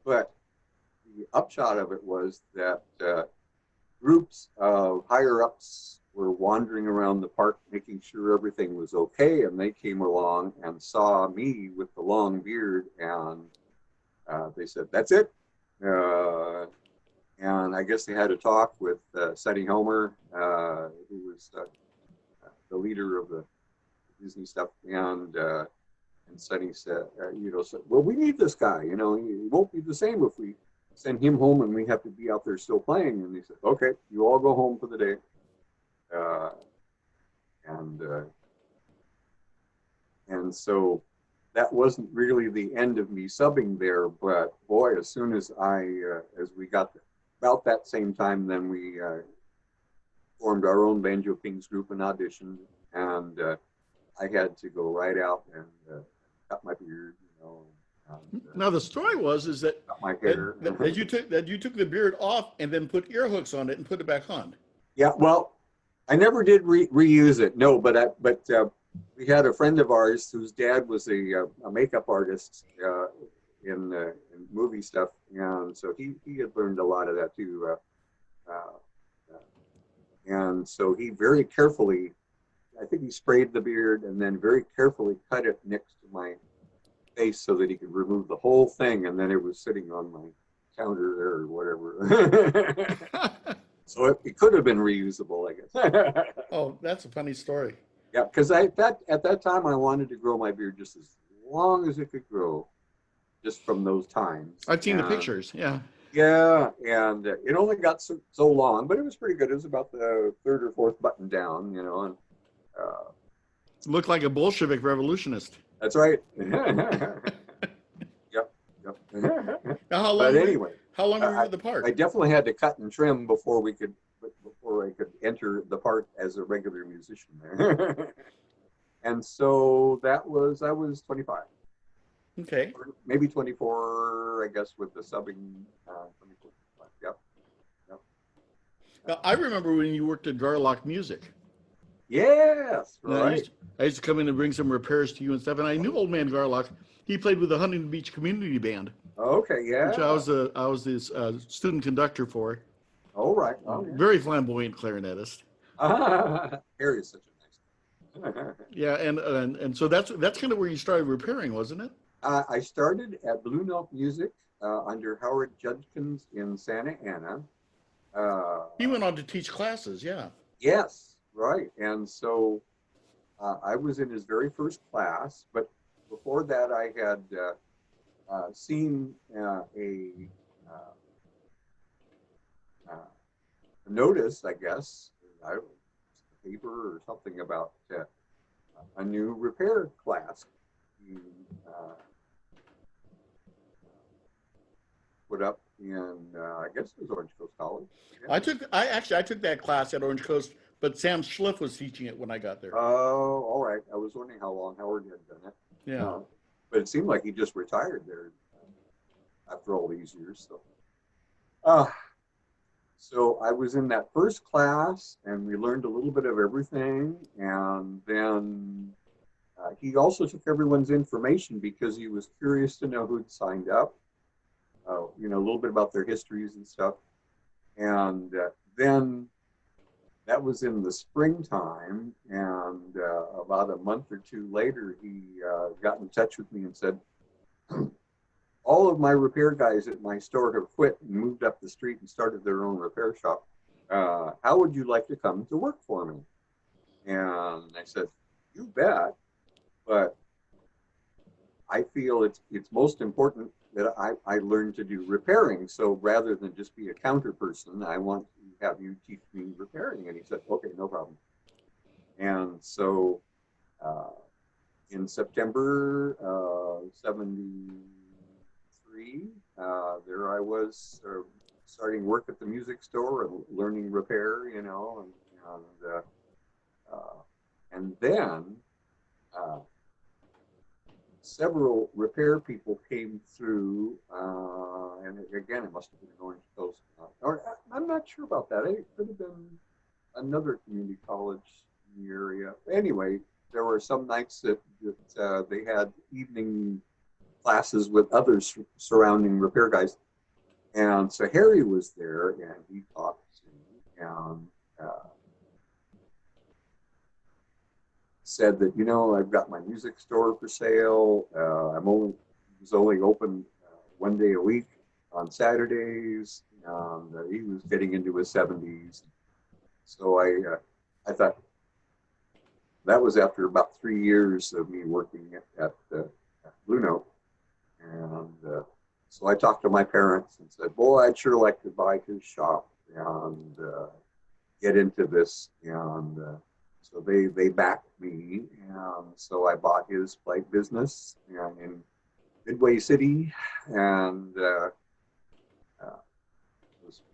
Speaker 2: But the upshot of it was that groups of higher ups were wandering around the park making sure everything was okay, and they came along and saw me with the long beard, and they said, that's it. And I guess they had a talk with Sonny Homer, who was the leader of the Disney stuff, and Sonny said, well, we need this guy, you know, he won't be the same if we send him home and we have to be out there still playing. And they said, okay, you all go home for the day. And so that wasn't really the end of me subbing there, but boy, as soon as as we got about that same time, then we formed our own Banjo Kings group and auditioned, and I had to go right out and cut my beard, you know. And,
Speaker 3: now the story is that
Speaker 2: cut my hair.
Speaker 3: that you took the beard off and then put ear hooks on it and put it back on.
Speaker 2: Yeah, well, I never did reuse it. No, but we had a friend of ours whose dad was a makeup artist in movie stuff, and so he had learned a lot of that too. And so he very carefully, I think he sprayed the beard and then very carefully cut it next to my face so that he could remove the whole thing, and then it was sitting on my counter there or whatever. So it could have been reusable, I guess.
Speaker 3: Oh, that's a funny story.
Speaker 2: Yeah, because at that time I wanted to grow my beard just as long as it could grow, just from those times.
Speaker 3: I've seen the pictures. Yeah.
Speaker 2: Yeah, and it only got so long, but it was pretty good. It was about the third or fourth button down, you know, and
Speaker 3: Looked like a Bolshevik revolutionist.
Speaker 2: that's right. Yep, yep.
Speaker 3: Now,
Speaker 2: But anyway,
Speaker 3: how long were you at the park?
Speaker 2: I definitely had to cut and trim before I could enter the park as a regular musician there. And so I was 25.
Speaker 3: Okay.
Speaker 2: Or maybe 24, I guess, with the subbing. 24. Yep. Yep.
Speaker 3: Now, I remember when you worked at Garlock Music.
Speaker 2: Yes,
Speaker 3: And
Speaker 2: right.
Speaker 3: I used to come in and bring some repairs to you and stuff. And I knew old man Garlock. He played with the Huntington Beach Community Band,
Speaker 2: Okay, yeah.
Speaker 3: which I was his student conductor for.
Speaker 2: All right. Oh, yeah.
Speaker 3: Very flamboyant clarinetist.
Speaker 2: Harry is such a nice guy.
Speaker 3: Yeah, and so that's kind of where you started repairing, wasn't it?
Speaker 2: I started at Blue Note Music under Howard Judkins in Santa Ana.
Speaker 3: He went on to teach classes, yeah.
Speaker 2: Yes, right. And so I was in his very first class, but before that I had seen a notice, I guess, a paper or something about a new repair class being put up in, I guess it was Orange Coast College. Yeah.
Speaker 3: I took that class at Orange Coast, but Sam Schliff was teaching it when I got there.
Speaker 2: Oh, all right. I was wondering how long Howard had done it.
Speaker 3: Yeah.
Speaker 2: But it seemed like he just retired there after all these years. So I was in that first class, and we learned a little bit of everything. And then he also took everyone's information because he was curious to know who'd signed up, you know, a little bit about their histories and stuff. And then that was in the springtime, and about a month or two later, he got in touch with me and said, all of my repair guys at my store have quit and moved up the street and started their own repair shop. How would you like to come to work for me? And I said, you bet, but I feel it's most important that I learn to do repairing. So rather than just be a counter person, I want to have you teach me repairing. And he said, okay, no problem. And so in September 73, there I was starting work at the music store and learning repair, you know, and then several repair people came through, and again, it must have been Orange Coast. Or I'm not sure about that. It could have been another community college in the area. Anyway, there were some nights that they had evening classes with others surrounding repair guys. And so Harry was there, and he talked to me and said that, you know, I've got my music store for sale. Was only open one day a week on Saturdays. And he was getting into his 70s. So I thought, that was after about 3 years of me working at Blue Note. And so I talked to my parents and said, boy, I'd sure like to buy his shop and get into this. And so they backed me. And so I bought his plate business in Midway City, and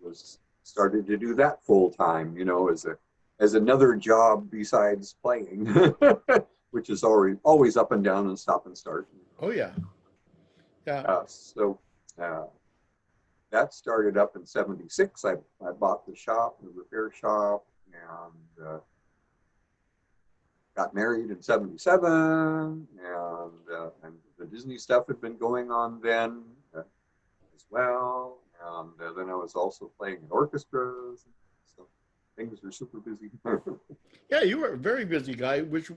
Speaker 2: was started to do that full time, you know, as another job besides playing, which is always up and down and stop and start.
Speaker 3: Oh yeah. Yeah.
Speaker 2: So that started up in 76. I bought the shop, the repair shop, and got married in '77, and the Disney stuff had been going on then as well. And then I was also playing in orchestras. So things were super busy.
Speaker 3: Yeah, you were a very busy guy, which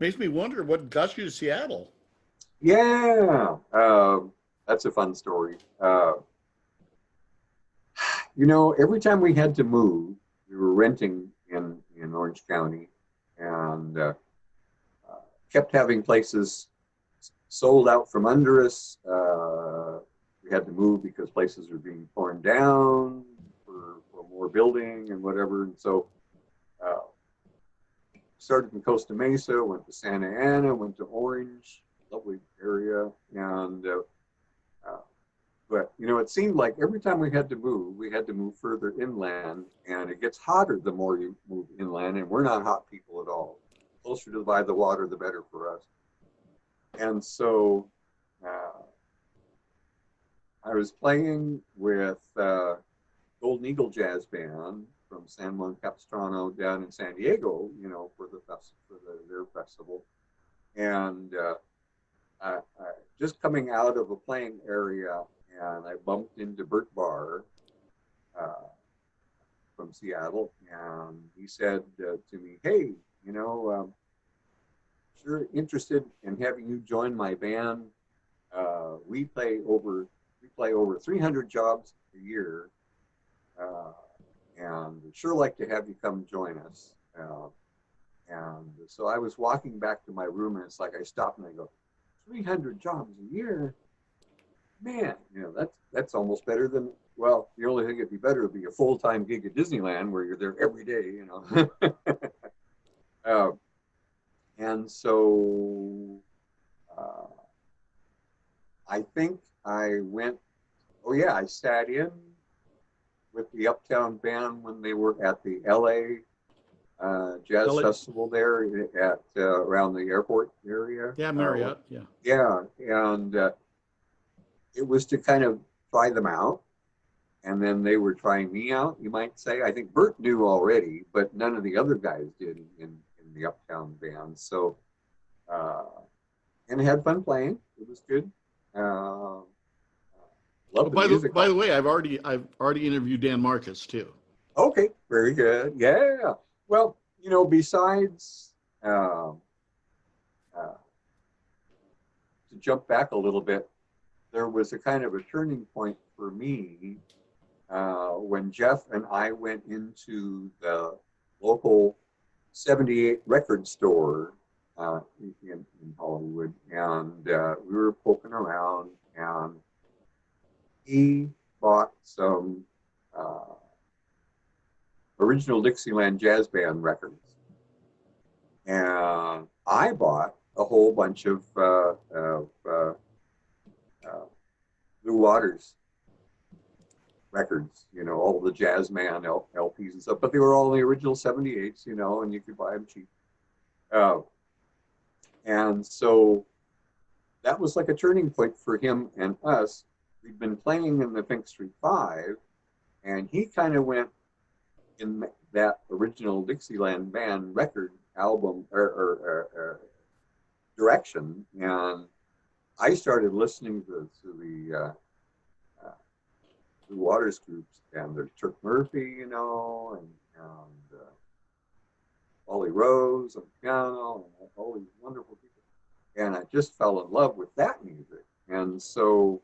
Speaker 3: makes me wonder what got you to Seattle.
Speaker 2: Yeah, that's a fun story. Every time we had to move, we were renting in Orange County, and kept having places sold out from under us. We had to move because places were being torn down for more building and whatever. And so started in Costa Mesa, went to Santa Ana, went to Orange, lovely area. And but it seemed like every time we had to move further inland, and it gets hotter the more you move inland, and we're not hot people at all. Closer to by the water, the better for us. And so I was playing with Golden Eagle Jazz Band from San Juan Capistrano down in San Diego, for their festival, and I just coming out of a playing area, and I bumped into Bert Barr from Seattle, and he said to me, "Hey, sure interested in having you join my band. We play over 300 jobs a year, and we'd sure like to have you come join us." And so I was walking back to my room, and it's like I stopped and I go, 300 jobs a year? Man, that's almost better than, well, the only thing that'd be better would be a full-time gig at Disneyland where you're there every day, And so I think I I sat in with the Uptown band when they were at the LA Jazz Festival there at around the airport area.
Speaker 3: Yeah, Marriott, yeah.
Speaker 2: Yeah, and it was to kind of try them out. And then they were trying me out, you might say. I think Bert knew already, but none of the other guys did in the Uptown band. So, and had fun playing. It was good. Love the music.
Speaker 3: By the way, I've already interviewed Dan Marcus too.
Speaker 2: Okay, very good. Yeah. Well, besides to jump back a little bit, there was a kind of a turning point for me when Jeff and I went into the local 78 record store in Hollywood, and we were poking around, and he bought some original Dixieland Jazz Band records, and I bought a whole bunch of Blue Waters records, all the Jazz Man LPs and stuff, but they were all the original 78s, and you could buy them cheap. And so that was like a turning point for him and us. We'd been playing in the Pink Street 5, and he kind of went in that original Dixieland Band record album or direction, and I started listening to the Blue Waters groups, and there's Turk Murphy, and Ollie Rose on piano, and all these wonderful people. And I just fell in love with that music. And so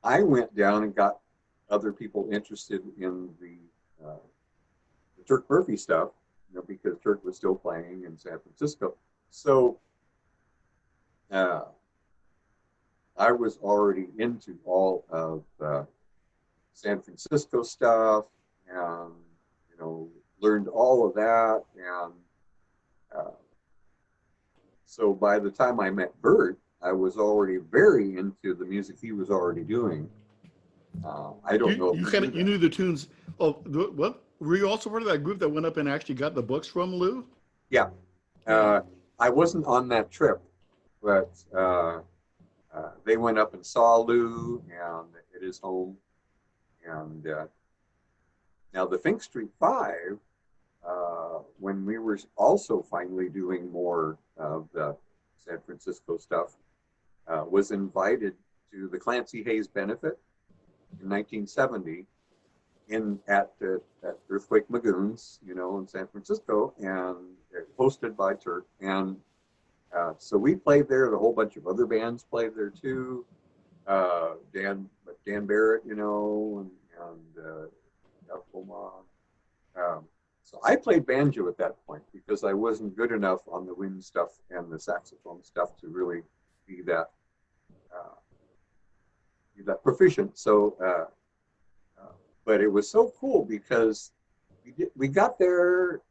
Speaker 2: I went down and got other people interested in the Turk Murphy stuff, because Turk was still playing in San Francisco. So I was already into all of San Francisco stuff, and learned all of that. And so by the time I met Bert, I was already very into the music he was already doing. I don't know.
Speaker 3: You knew the tunes. Oh, what? Were you also part of that group that went up and actually got the books from Lou?
Speaker 2: Yeah. I wasn't on that trip, but they went up and saw Lou and at his home. And now the Fink Street 5, when we were also finally doing more of the San Francisco stuff, was invited to the Clancy Hayes benefit in 1970 at Earthquake Lagoons, in San Francisco, and hosted by Turk. And so we played there. A whole bunch of other bands played there too. Dan Barrett, and Yakoma. So I played banjo at that point because I wasn't good enough on the wind stuff and the saxophone stuff to really be that proficient. So, but it was so cool because we got there.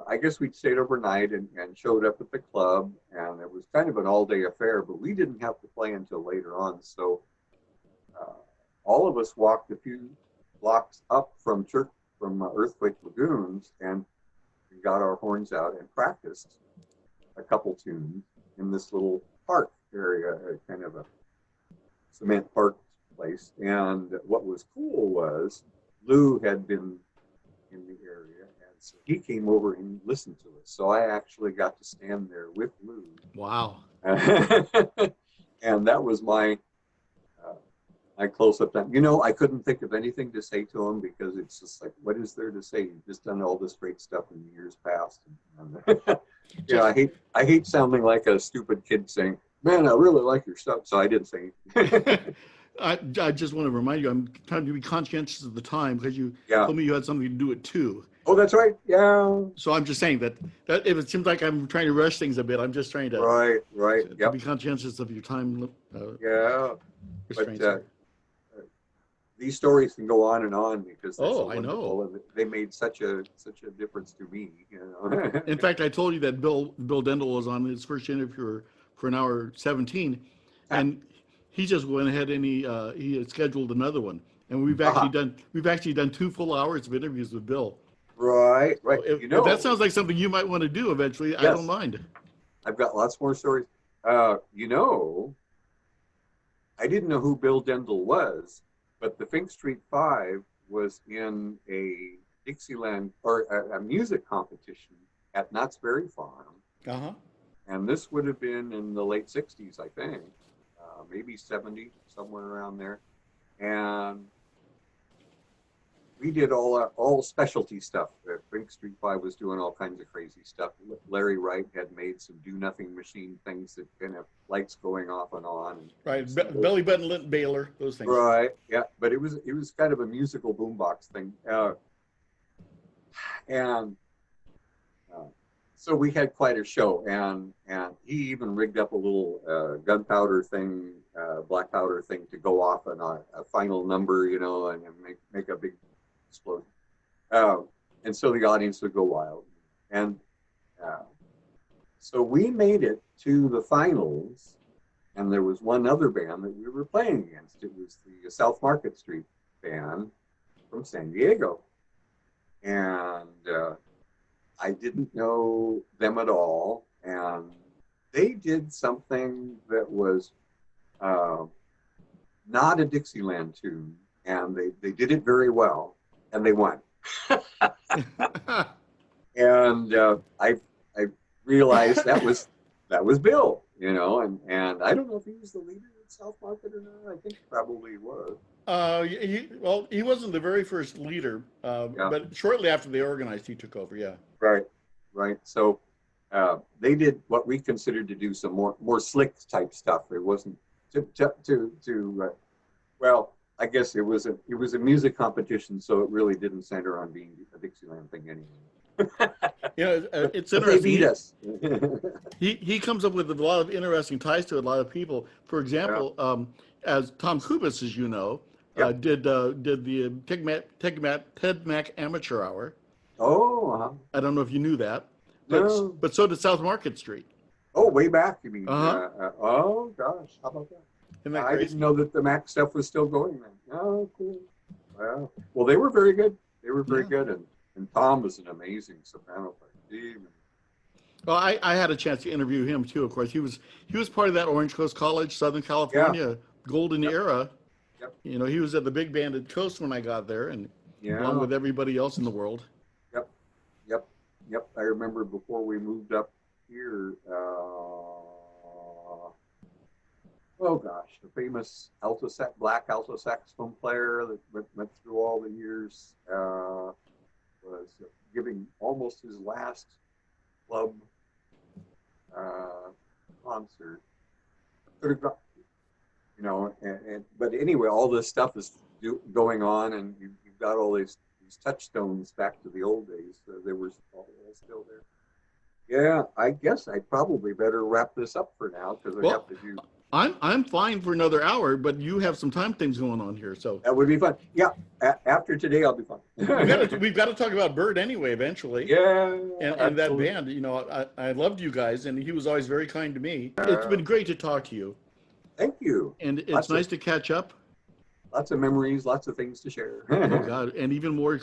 Speaker 2: I guess we stayed overnight and showed up at the club, and it was kind of an all-day affair. But we didn't have to play until later on. So all of us walked a few blocks up from Earthquake Lagoons, and we got our horns out and practiced a couple tunes in this little park area, kind of a cement park place. And what was cool was Lou had been in the area, and so he came over and listened to us. So I actually got to stand there with Lou.
Speaker 3: Wow.
Speaker 2: And that was my close-up time. I couldn't think of anything to say to him because it's just like, what is there to say? You've just done all this great stuff in the years past. I hate sounding like a stupid kid saying, man, I really like your stuff. So I didn't say anything.
Speaker 3: I just want to remind you, I'm trying to be conscientious of the time because you
Speaker 2: Yeah.
Speaker 3: told me you had something to do at 2.
Speaker 2: Oh, that's right. Yeah.
Speaker 3: So I'm just saying that if it seems like I'm trying to rush things a bit, I'm just trying to,
Speaker 2: Right.
Speaker 3: to
Speaker 2: Yep.
Speaker 3: be conscientious of your time.
Speaker 2: Yeah.
Speaker 3: Restraints.
Speaker 2: But these stories can go on and on because they're so
Speaker 3: I know.
Speaker 2: wonderful, and they made such a difference to me.
Speaker 3: In fact, I told you that Bill Dendel was on his first interview for an hour 17, and he just went ahead and he had scheduled another one, and we've actually done 2 full hours of interviews with Bill.
Speaker 2: Right.
Speaker 3: So if that sounds like something you might want to do eventually, yes. I don't mind.
Speaker 2: I've got lots more stories. I didn't know who Bill Dendel was, but the Fink Street 5 was in a Dixieland or a music competition at Knott's Berry Farm.
Speaker 3: Uh-huh.
Speaker 2: And this would have been in the late 60s, I think, maybe 70, somewhere around there. And we did all specialty stuff. Fink Street 5 was doing all kinds of crazy stuff. Larry Wright had made some do-nothing machine things that kind of lights going off and on.
Speaker 3: Right, belly button lint Baylor, those things.
Speaker 2: Right, yeah. But it was kind of a musical boombox thing. So we had quite a show, and he even rigged up a little gunpowder thing, black powder thing to go off on a final number, and make a big explosion. And so the audience would go wild. And so we made it to the finals, and there was one other band that we were playing against. It was the South Market Street band from San Diego. And I didn't know them at all, and they did something that was not a Dixieland tune, and they did it very well, and they won. And I realized that was Bill, and I don't know if he was the leader at South Market or not. I think he probably was.
Speaker 3: He wasn't the very first leader, but shortly after they organized, he took over. Yeah.
Speaker 2: Right. So they did what we considered to do some more slick type stuff. It wasn't well, I guess it was a music competition, so it really didn't center on being a Dixieland thing anyway.
Speaker 3: It's interesting.
Speaker 2: They beat us.
Speaker 3: He comes up with a lot of interesting ties to a lot of people. For example, as Tom Kubis, as you know, did the Ted Mack Amateur Hour.
Speaker 2: Oh, uh-huh.
Speaker 3: I don't know if you knew that,
Speaker 2: No.
Speaker 3: but so did South Market Street.
Speaker 2: Oh, way back, you mean?
Speaker 3: Uh-huh.
Speaker 2: Oh gosh, how about that?
Speaker 3: Isn't that
Speaker 2: I
Speaker 3: crazy?
Speaker 2: didn't know that the Mac stuff was still going then. Oh, cool. Well, they were very good. They were very good, and Tom was an amazing soprano player.
Speaker 3: Well, I had a chance to interview him too. Of course, he was part of that Orange Coast College, Southern California golden era.
Speaker 2: Yep.
Speaker 3: He was at the big band at Coast when I got there, and
Speaker 2: Yeah.
Speaker 3: along with everybody else in the world.
Speaker 2: Yep. I remember before we moved up here, oh gosh, the famous black alto saxophone player that went through all the years was giving almost his last club concert. But anyway, all this stuff is going on, and you've got all these touchstones back to the old days. So they were all still there. Yeah, I guess I probably better wrap this up for now because I have to do.
Speaker 3: I'm fine for another hour, but you have some time things going on here, so
Speaker 2: That would be fun. Yeah, after today, I'll be fine.
Speaker 3: we've got to talk about Bird anyway eventually.
Speaker 2: Yeah,
Speaker 3: and that band. I loved you guys, and he was always very kind to me. It's been great to talk to you.
Speaker 2: Thank you.
Speaker 3: And it's nice to catch up.
Speaker 2: Lots of memories, lots of things to share.
Speaker 3: Oh God, and even more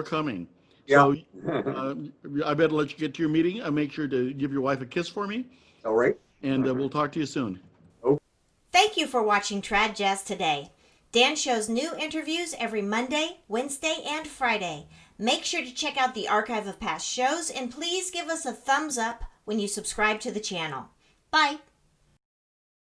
Speaker 3: coming.
Speaker 2: Yeah.
Speaker 3: So I better let you get to your meeting. Make sure to give your wife a kiss for me.
Speaker 2: All right.
Speaker 3: And we'll talk to you soon.
Speaker 4: Thank you for watching Trad Jazz Today. Dan shows new interviews every Monday, Wednesday, and Friday. Make sure to check out the archive of past shows, and please give us a thumbs up when you subscribe to the channel. Bye.